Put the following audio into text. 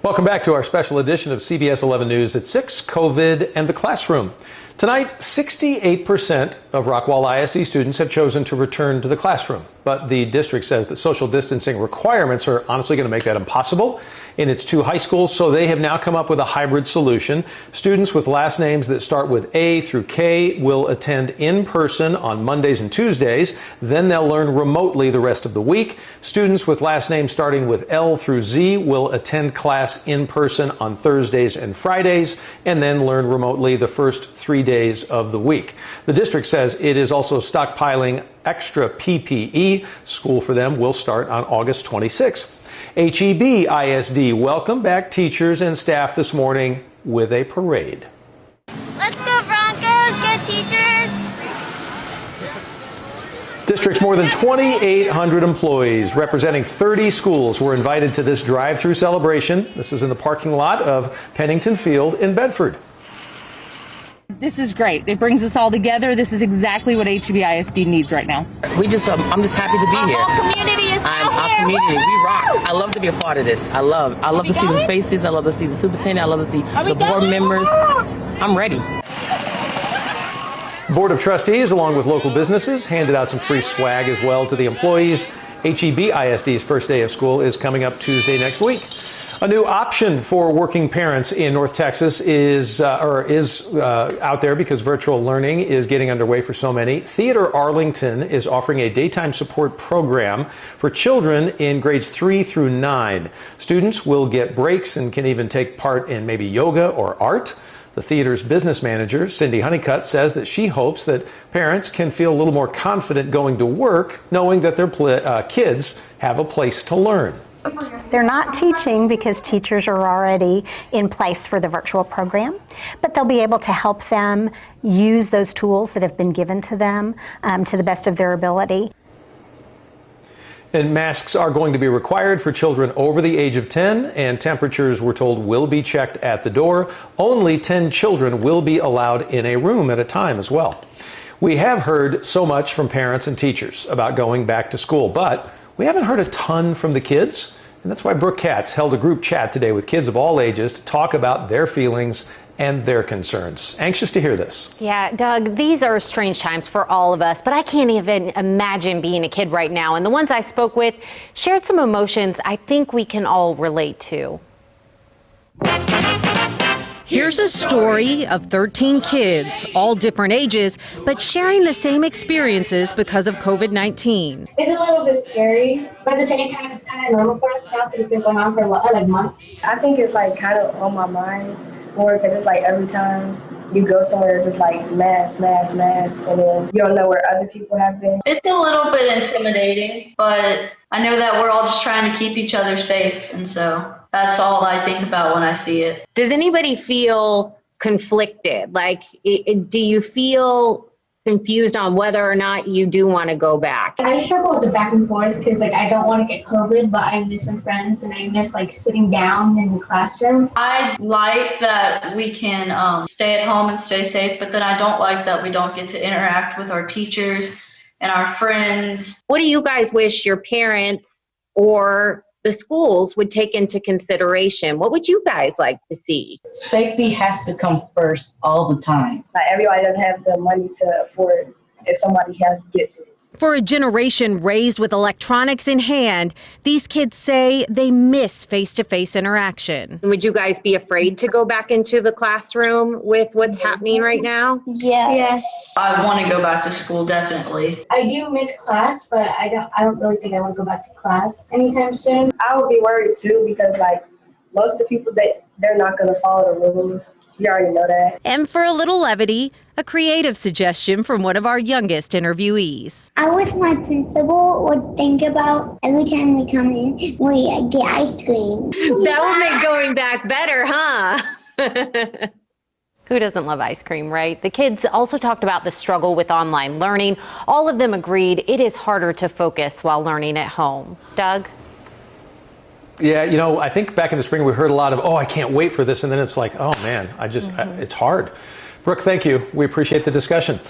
Welcome back to our special edition of CBS 11 News at 6, COVID and the classroom. Tonight, 68% of Rockwall ISD students have chosen to return to the classroom. But the district says that social distancing requirements are honestly going to make that impossible in its two high schools, so they have now come up with a hybrid solution. Students with last names that start with A through K will attend in person on Mondays and Tuesdays. Then they'll learn remotely the rest of the week. Students with last names starting with L through Z will attend class in person on Thursdays and Fridays, and then learn remotely the first 3 days of the week. The district says it is also stockpiling extra PPE. School for them will start on August 26th. HEB ISD welcomed back teachers and staff this morning with a parade. Let's go Broncos, go teachers! District's more than 2,800 employees representing 30 schools were invited to this drive-through celebration. This is in the parking lot of Pennington Field in Bedford. This is great. It brings us all together. This is exactly what HEB ISD needs right now. I'm just happy to be here. Our community is Our community, we rock. I love to be a part of this. I love to see the faces. I love to see the superintendent. I love to see the board members. I'm ready. Board of Trustees, along with local businesses, handed out some free swag as well to the employees. HEB ISD's first day of school is coming up Tuesday next week. A new option for working parents in North Texas is out there because virtual learning is getting underway for so many. Theater Arlington is offering a daytime support program for children in grades 3 through 9. Students will get breaks and can even take part in maybe yoga or art. The theater's business manager, Cindy Honeycutt, says that she hopes that parents can feel a little more confident going to work, knowing that their kids have a place to learn. They're not teaching because teachers are already in place for the virtual program, but they'll be able to help them use those tools that have been given to them to the best of their ability. And masks are going to be required for children over the age of 10, and temperatures, we're told, will be checked at the door. Only 10 children will be allowed in a room at a time as well. We have heard so much from parents and teachers about going back to school, but we haven't heard a ton from the kids, and that's why Brooke Katz held a group chat today with kids of all ages to talk about their feelings and their concerns. Anxious to hear this. Yeah, Doug, these are strange times for all of us, but I can't even imagine being a kid right now. And the ones I spoke with shared some emotions I think we can all relate to. Here's a story of 13 kids, all different ages, but sharing the same experiences because of COVID-19. It's a little bit scary, but at the same time, it's kind of normal for us now because it's been going on for like months. I think it's like kind of on my mind more because it's like every time you go somewhere, just like mask, and then you don't know where other people have been. It's a little bit intimidating, but I know that we're all just trying to keep each other safe, and so that's all I think about when I see it. Does anybody feel conflicted? Like, do you feel confused on whether or not you do want to go back? I struggle with the back and forth because like I don't want to get COVID, but I miss my friends and I miss like sitting down in the classroom. I like that we can stay at home and stay safe, but then I don't like that we don't get to interact with our teachers and our friends. What do you guys wish your parents or the schools would take into consideration? What would you guys like to see? Safety has to come first all the time. Not everybody doesn't have the money to afford if somebody has to get serious. For a generation raised with electronics in hand, these kids say they miss face-to-face interaction. Would you guys be afraid to go back into the classroom with what's happening right now? Yes. I want to go back to school, definitely. I do miss class, but I don't really think I want to go back to class anytime soon. I would be worried too because like most of the people they're not going to follow the rules. You already know that. And for a little levity, a creative suggestion from one of our youngest interviewees. I wish my principal would think about every time we come in, we get ice cream. That will make going back better, huh? Who doesn't love ice cream, right? The kids also talked about the struggle with online learning. All of them agreed it is harder to focus while learning at home. Doug? Yeah, you know, I think back in the spring we heard a lot of, oh, I can't wait for this. And then it's like, oh, man, it's hard. Brooke, thank you. We appreciate the discussion.